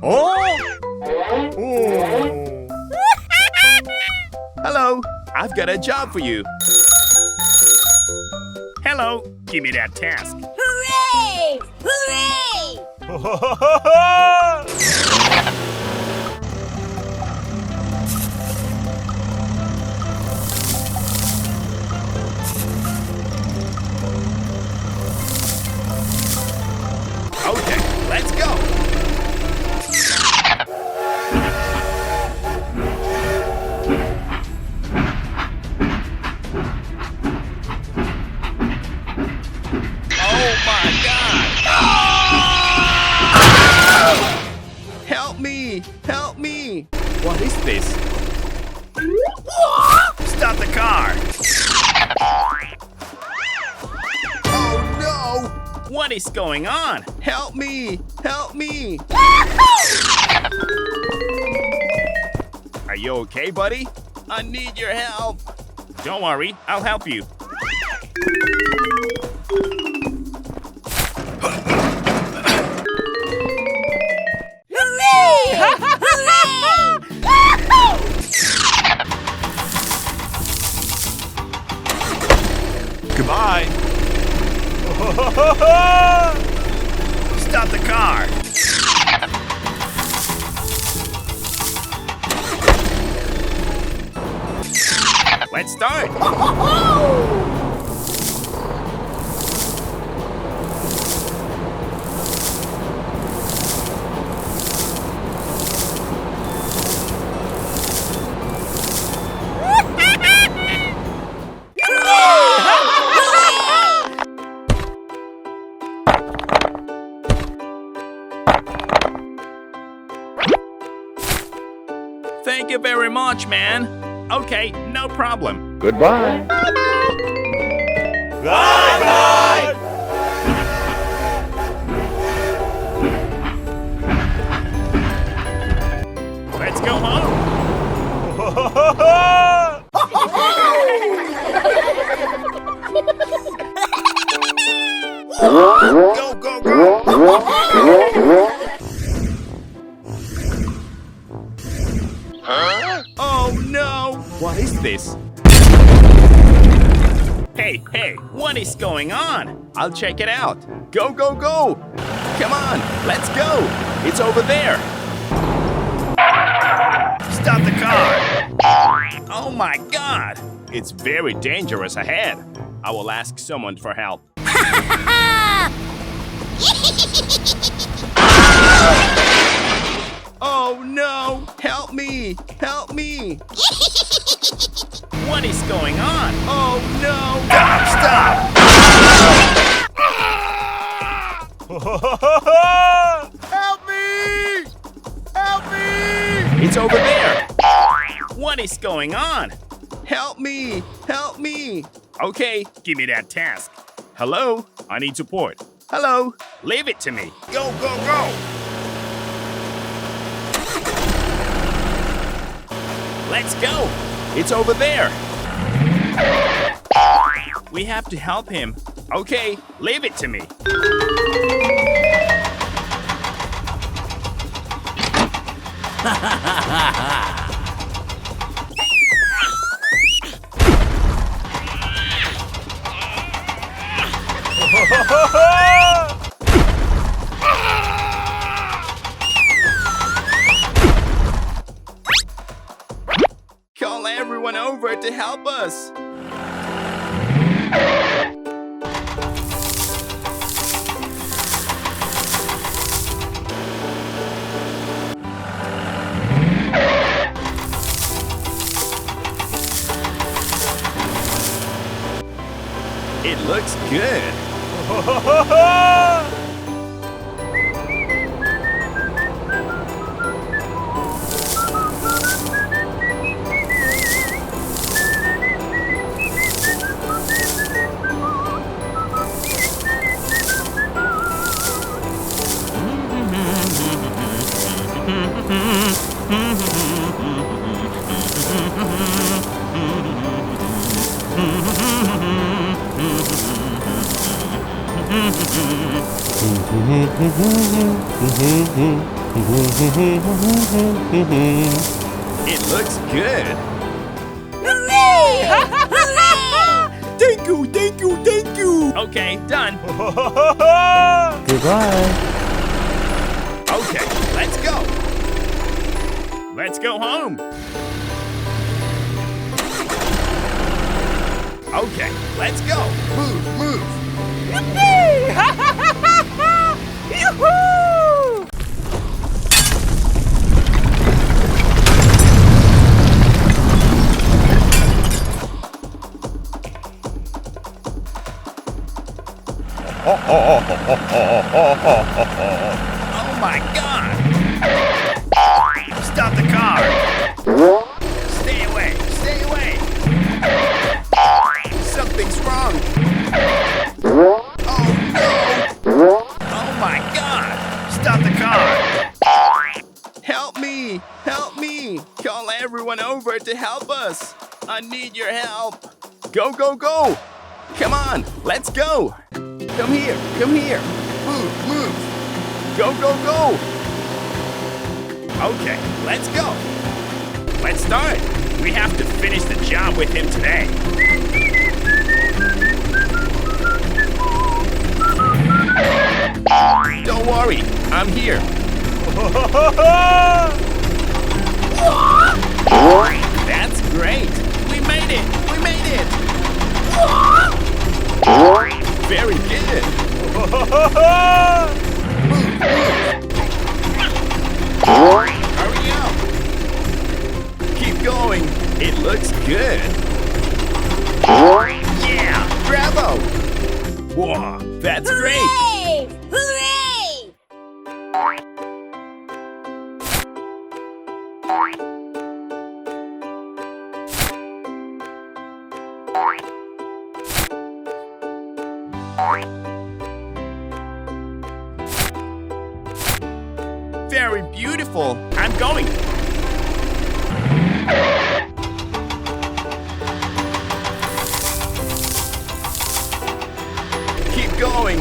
Oh! Oh! Hello, I've got a job for you. Hello, give me that task. Hooray! Hooray! Okay, let's go. Oh my God! Help me! Help me! What is this? Stop the car! Oh no! What is going on? Help me! Help me! Are you okay, buddy? I need your help. Don't worry, I'll help you. Hooray! Hooray! Goodbye. Stop the car. Let's start. Thank you very much, man. Okay, no problem. Goodbye. Bye-bye. Let's go home. Go, go, go. Oh no! What is this? Hey, hey, what is going on? I'll check it out. Go, go, go! Come on, let's go! It's over there! Stop the car! Oh my God! It's very dangerous ahead. I will ask someone for help. Oh no! Help me! Help me! What is going on? Oh no! Stop! Help me! Help me! It's over there! What is going on? Help me! Help me! Okay, give me that task. Hello? I need support. Hello? Leave it to me. Go, go, go! Let's go! It's over there! We have to help him. Okay, leave it to me. Call everyone over to help us. It looks good. It looks good. Hooray! Hooray! Thank you, thank you, thank you. Okay, done. Goodbye. Okay, let's go. Let's go home. Okay, let's go. Move, move. Yoo-hoo! Oh my God! Stop the car! Stay away! Stay away! Something's wrong! Oh no! Oh my God! Stop the car! Help me! Help me! Call everyone over to help us! I need your help! Go, go, go! Come on! Let's go! Come here! Come here! Move! Move! Go, go, go! Okay, let's go. Let's start. We have to finish the job with him today. Don't worry, I'm here. That's great. We made it. We made it. Very good. Hurry up! Keep going. It looks good. Yeah, bravo! Whoa, that's great. Hooray! Hooray! Very beautiful. I'm going. Keep going.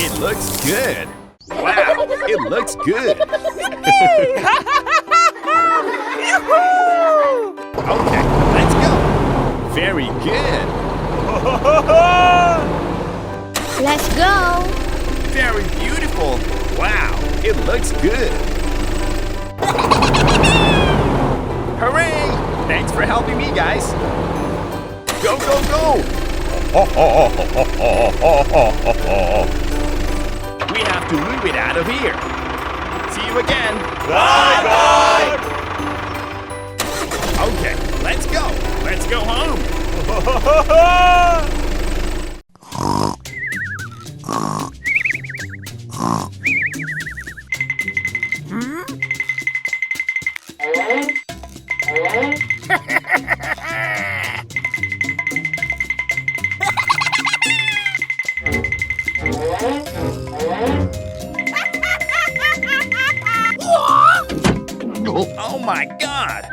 It looks good. Wow, it looks good. Okay, let's go. Very good. Let's go. Very beautiful. Wow, it looks good. Hooray! Thanks for helping me, guys. Go, go, go! We have to move it out of here. See you again. Bye bye. Okay, let's go. Let's go home. Oh my God!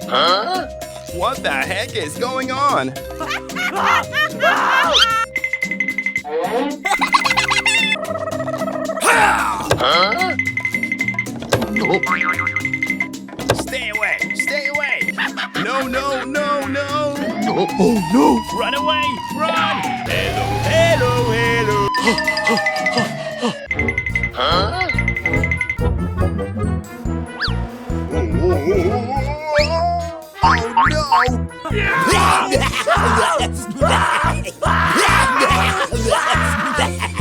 Huh? What the heck is going on? Huh? Stay away! Stay away! No, no, no, no! Oh no! Run away! Run! Hello, hello, hello! Huh?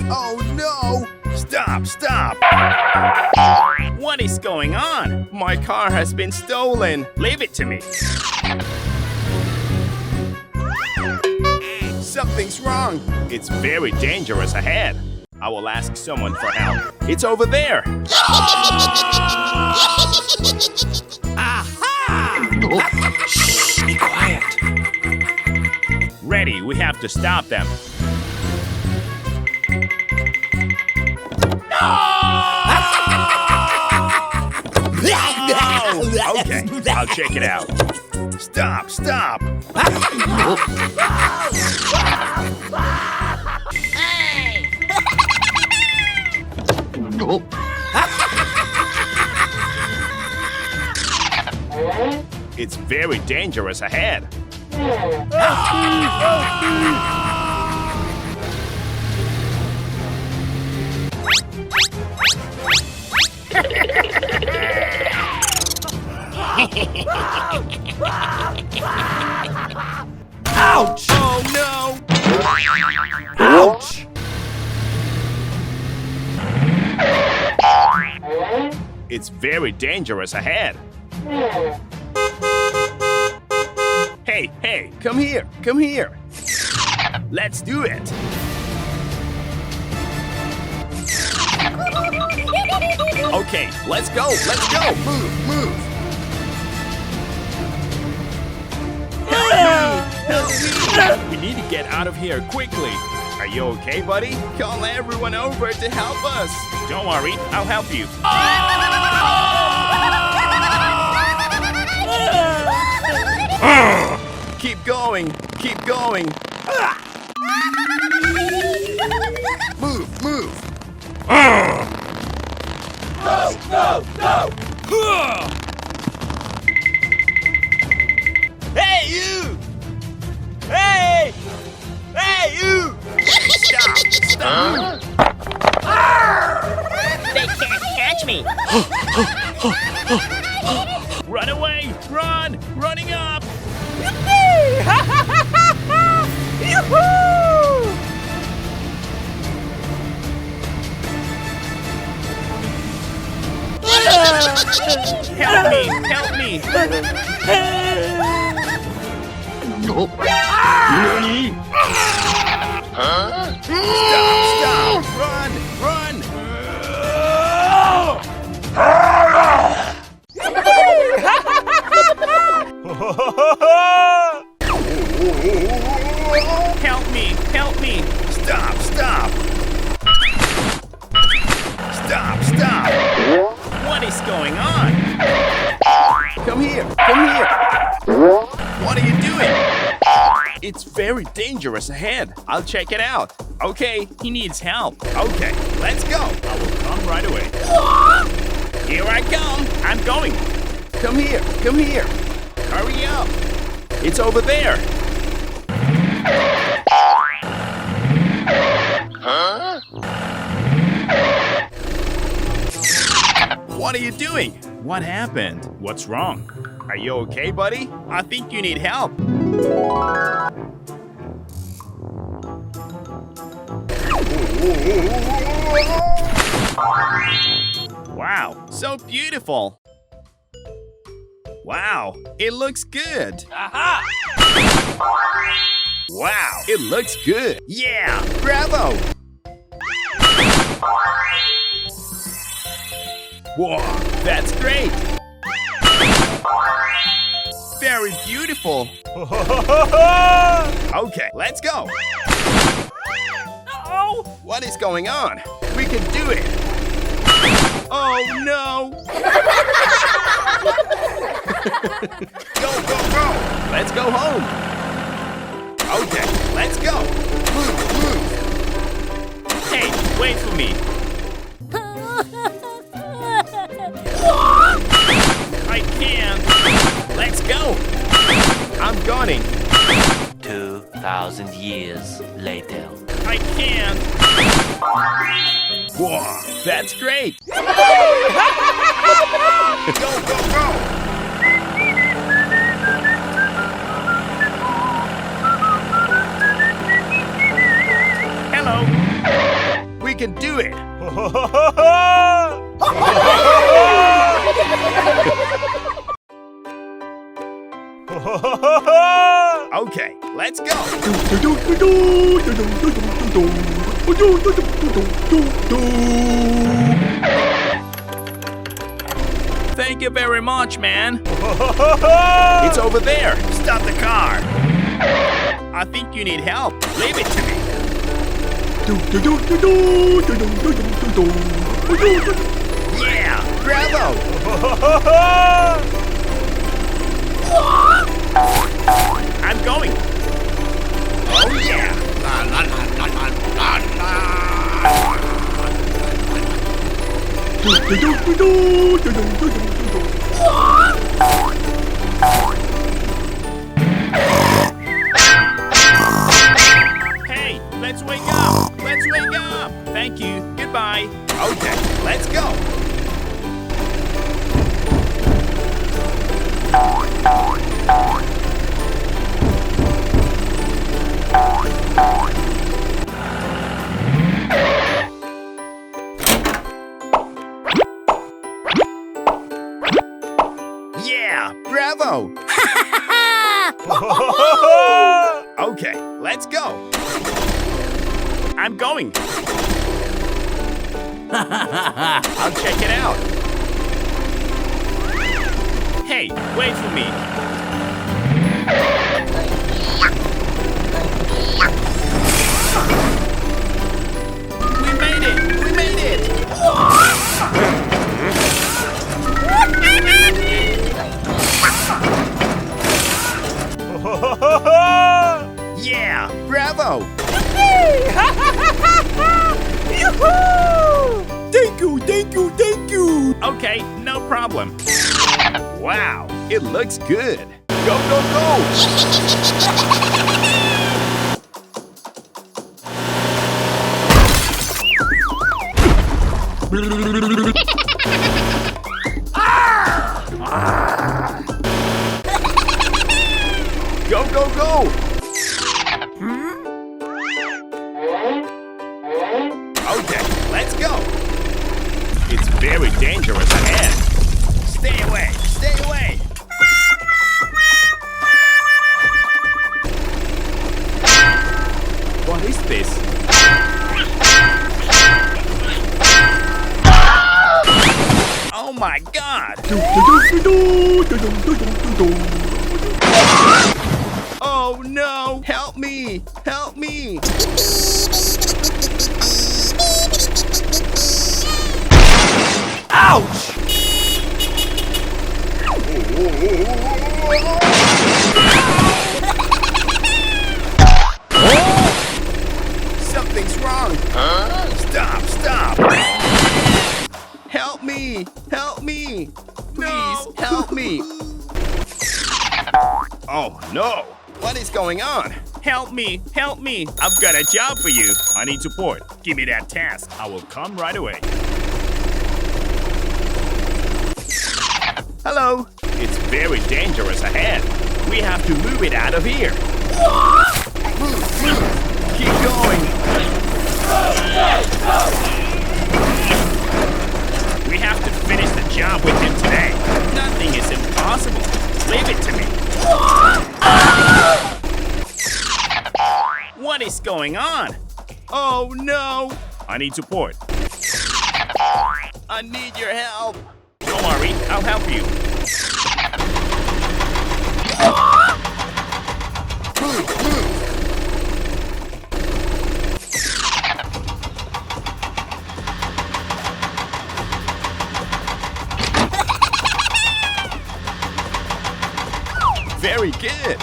Oh no! Stop! Stop, stop! What is going on? My car has been stolen. Leave it to me. Something's wrong. It's very dangerous ahead. I will ask someone for help. It's over there. Shh, be quiet. Ready, we have to stop them. Oh, okay, I'll check it out. Stop, stop. Hey! It's very dangerous ahead. Ouch! Oh no! Ouch! It's very dangerous ahead. Hey, hey, come here, come here. Let's do it. Okay, let's go, let's go. Move, move. Help me! We need to get out of here quickly. Are you okay, buddy? Call everyone over to help us. Don't worry, I'll help you. Keep going, keep going. Move, move. Go, go, go! Hey, you! Hey! Hey, you! Stop! Stop! They can't catch me! Run away! Run! Running up! Help me! Help me! Stop! Stop! Run! Run! Help me! Help me! Stop! Stop! Stop! Stop! What is going on? Come here! Come here! What are you doing? It's very dangerous ahead. I'll check it out. Okay, he needs help. Okay, let's go. I will come right away. Here I come. I'm going. Come here. Come here. Hurry up. It's over there. Huh? What are you doing? What happened? What's wrong? Are you okay, buddy? I think you need help. Wow, so beautiful. Wow, it looks good. Aha! Wow, it looks good. Yeah, bravo. Whoa, that's great. Very beautiful. Okay, let's go. Uh-oh, what is going on? We can do it. Oh no. Go, go, go. Let's go home. Okay, let's go. Move, move. Hey, wait for me. I can't. Let's go. I'm going. 2,000 years later. I can't. Whoa, that's great. Go, go, go. Hello. We can do it. Okay, let's go. Thank you very much, man. It's over there. Stop the car. I think you need help. Leave it to me. Yeah, bravo. I'm going. Oh yeah. Hey, let's wake up. Let's wake up. Thank you. Goodbye. Okay, let's go. Yeah, bravo. Okay, let's go. I'm going. I'll check it out. Hey, wait for me. We made it! We made it! Yeah! Bravo! Thank you, thank you, thank you! Okay, no problem. Wow, it looks good. Go, go, go! Go, go, go! Okay, let's go. It's very dangerous ahead. Stay away, stay away. What is this? Oh my God! Oh no! Help me! Help me! Ouch! Something's wrong! Stop! Stop! Help me! Help me! Please help me! Oh no! What is going on? Help me! Help me! I've got a job for you. I need support. Give me that task. I will come right away. Hello! It's very dangerous ahead. We have to move it out of here. Move, move! Keep going! We have to finish the job with him today. Nothing is impossible. Leave it to me. What is going on? Oh no! I need support. I need your help. Don't worry, I'll help you. Move, move. Very good.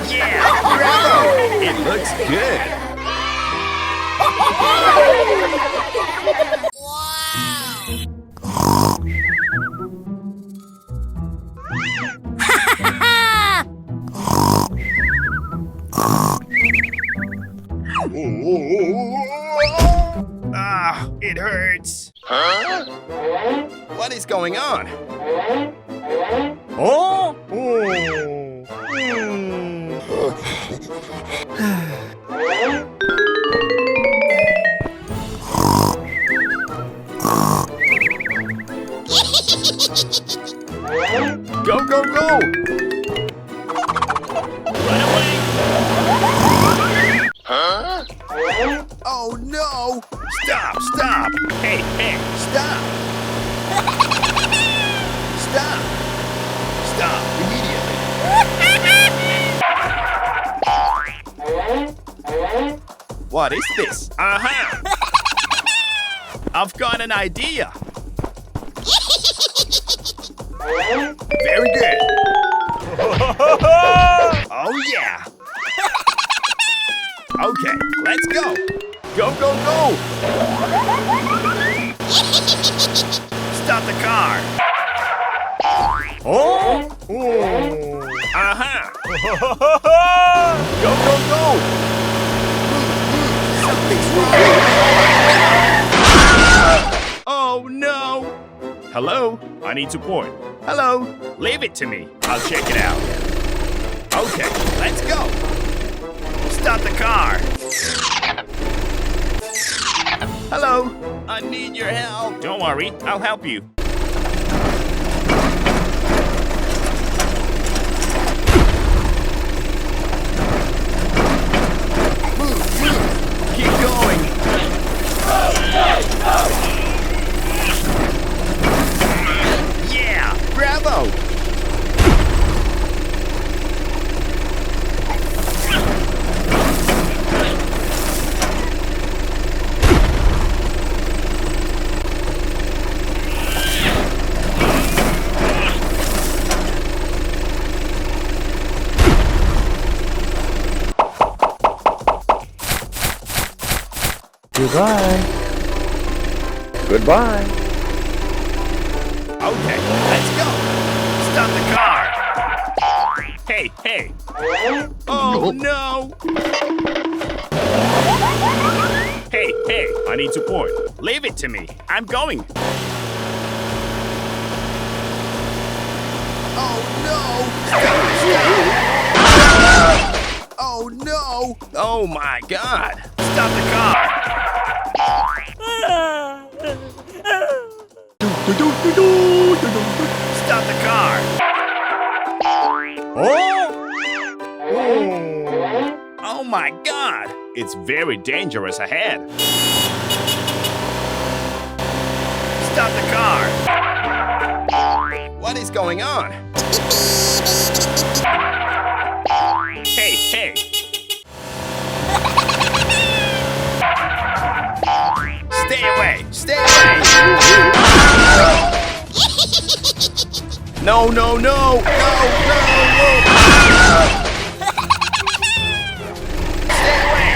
Yeah, bravo! It looks good. Ah, it hurts. Huh? What is going on? Oh? Go, go, go! Run away! Huh? Oh no! Stop, stop! Hey, hey, stop! Stop! Stop immediately! What is this? Uh-huh! I've got an idea! Very good! Oh yeah! Okay, let's go! Go, go, go! Stop the car! Oh! Uh-huh! Go, go, go! Something's wrong! Oh no! Hello? I need support. Hello? Leave it to me. I'll check it out. Okay, let's go! Stop the car! Hello? I need your help. Don't worry, I'll help you. Move, move! Keep going! Yeah! Bravo! Goodbye. Goodbye. Okay, let's go. Stop the car. Hey, hey. Oh no. Hey, hey, I need support. Leave it to me. I'm going. Oh no. Stop. Oh no. Oh my God. Stop the car. Stop the car! Oh! Oh my God! It's very dangerous ahead. Stop the car! What is going on? Hey, hey! Stay away! Stay away! No, no, no! No, no, no! Stay away!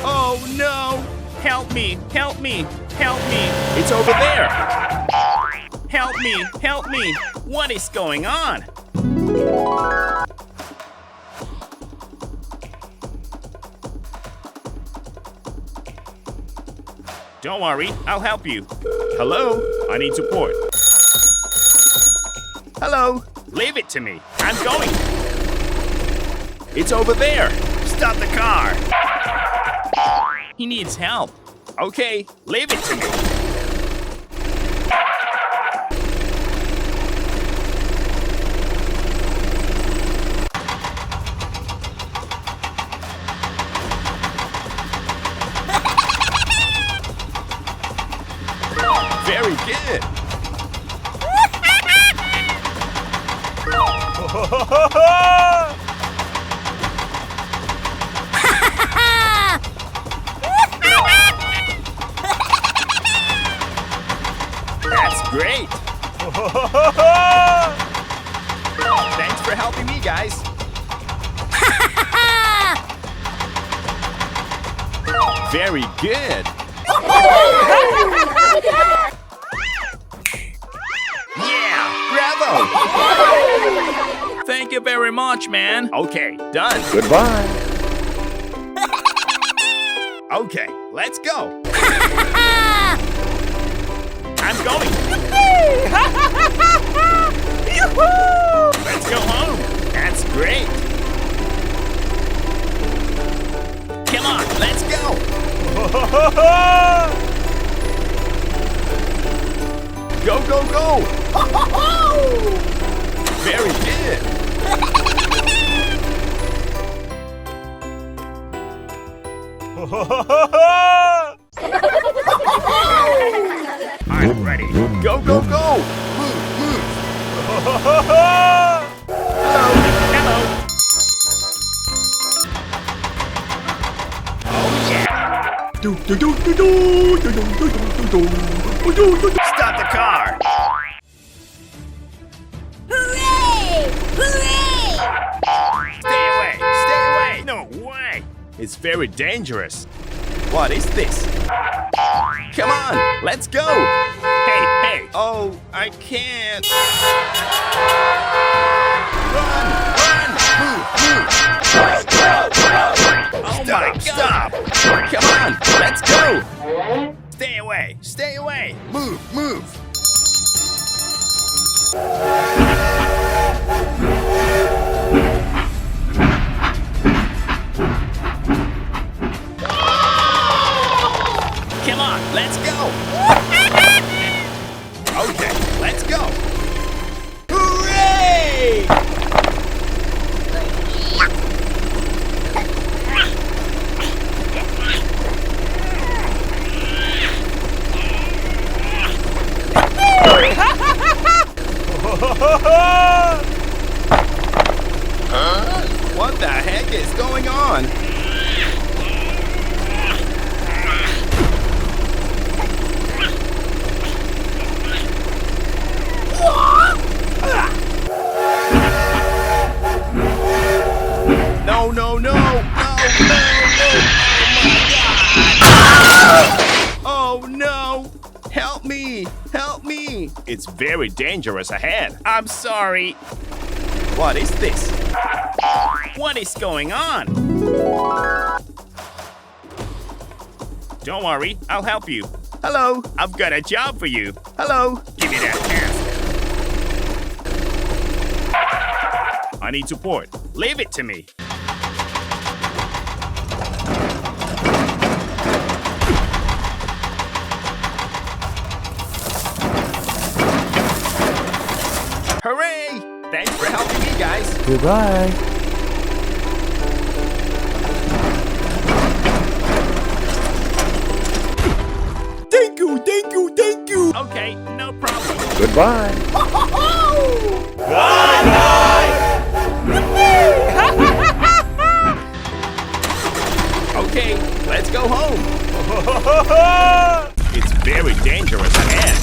Oh no! Help me! Help me! Help me! It's over there! Help me! Help me! What is going on? Don't worry, I'll help you. Hello? I need support. Hello? Leave it to me. I'm going. It's over there. Stop the car. He needs help. Okay, leave it to me. Very good. great. Thanks for helping me, guys. Very good. Yeah, bravo. Thank you very much, man. Okay, done. Goodbye. Okay, let's go. I'm going. Let's go home. That's great. Come on, let's go. Go, go, go. Very good. I'm ready. Go, go, go. Move, move. Hello, hello. Oh, yeah. Stop the car. Hooray! Hooray! Stay away, stay away. No way. It's very dangerous. What is this? Come on, let's go. Hey, hey. Oh, I can't. Run, run. Move, move. Oh my God. Come on, let's go. Stay away, stay away. Move, move. Come on, let's go. Okay, let's go. Hooray! Huh? What the heck is going on? No, no, no, no, no, no. Oh my God. Oh no. Help me, help me. It's very dangerous ahead. I'm sorry. What is this? What is going on? Don't worry, I'll help you. Hello, I've got a job for you. Hello, give me that mask. I need support. Leave it to me. Hooray! Thanks for helping me, guys. Goodbye. Thank you, thank you, thank you. Okay, no problem. Goodbye. Okay, let's go home. It's very dangerous ahead.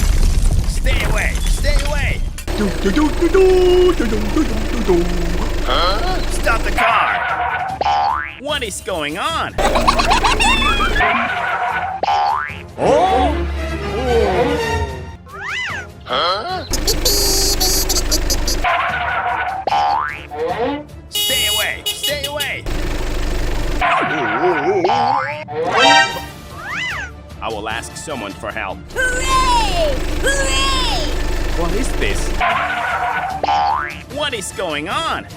Stay away, stay away. Huh? Stop the car. What is going on? Oh? Huh? Stay away, stay away. I will ask someone for help. Hooray! Hooray! What is this? What is going on?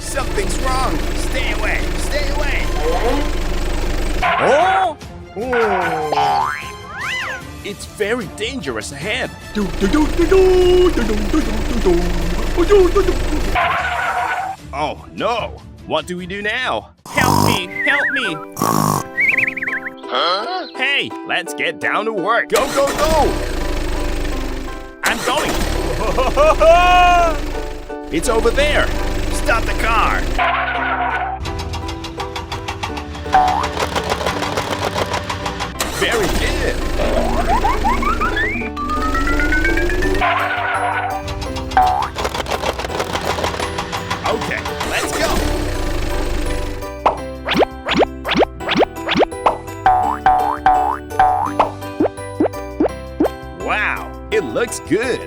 Something's wrong. Stay away, stay away. Oh! It's very dangerous ahead. Oh no! What do we do now? Help me! Help me! Huh? Hey, let's get down to work. Go, go, go! I'm going. It's over there. Stop the car. Very good. looks good.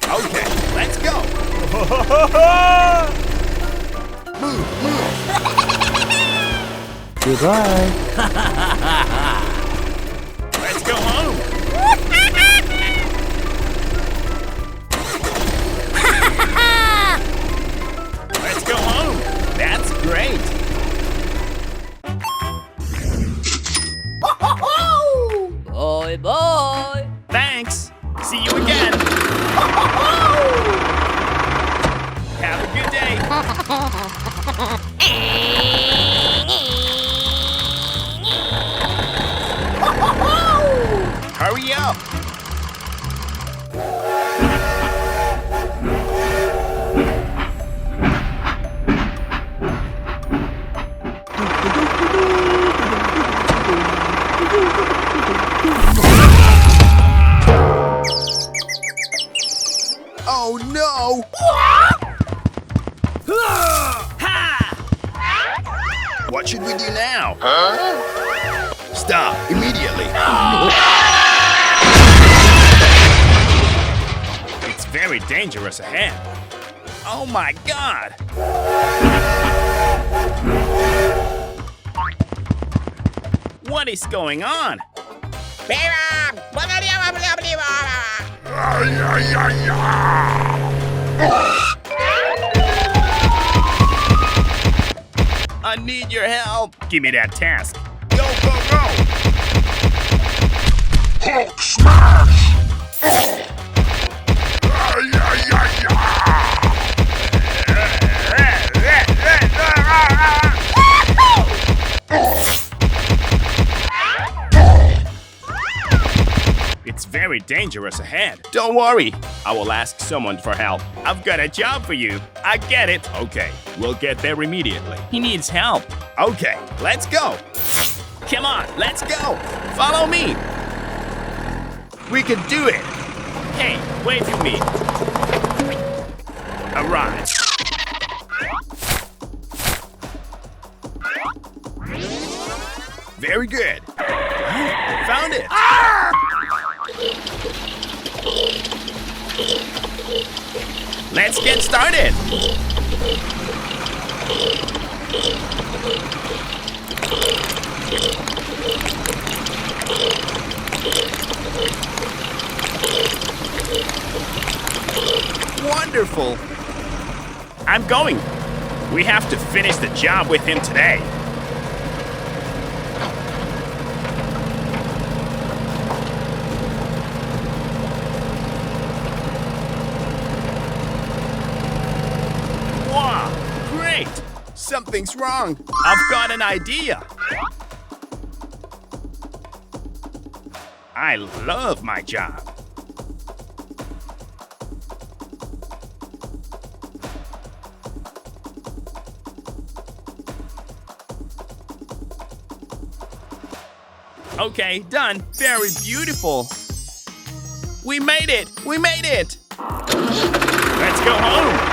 Okay, let's go. Move. Goodbye. Let's go home. Let's go home. That's great. Bye bye. Thanks. See you again. Have a good day. Hurry up. Oh no! What should we do now? Stop immediately. It's very dangerous ahead. Oh my God! What is going on? I need your help. Give me that task. Go, go, go! Hulk smash! It's very dangerous ahead. Don't worry, I will ask someone for help. I've got a job for you. I get it. Okay, we'll get there immediately. He needs help. Okay, let's go. Come on, let's go. Follow me. We can do it. Hey, wait for me. Arrive. Very good. Found it. Let's get started. Wonderful. I'm going. We have to finish the job with him today. Wow, great. Something's wrong. I've got an idea. I love my job. Okay, done. Very beautiful. We made it! We made it! Let's go home!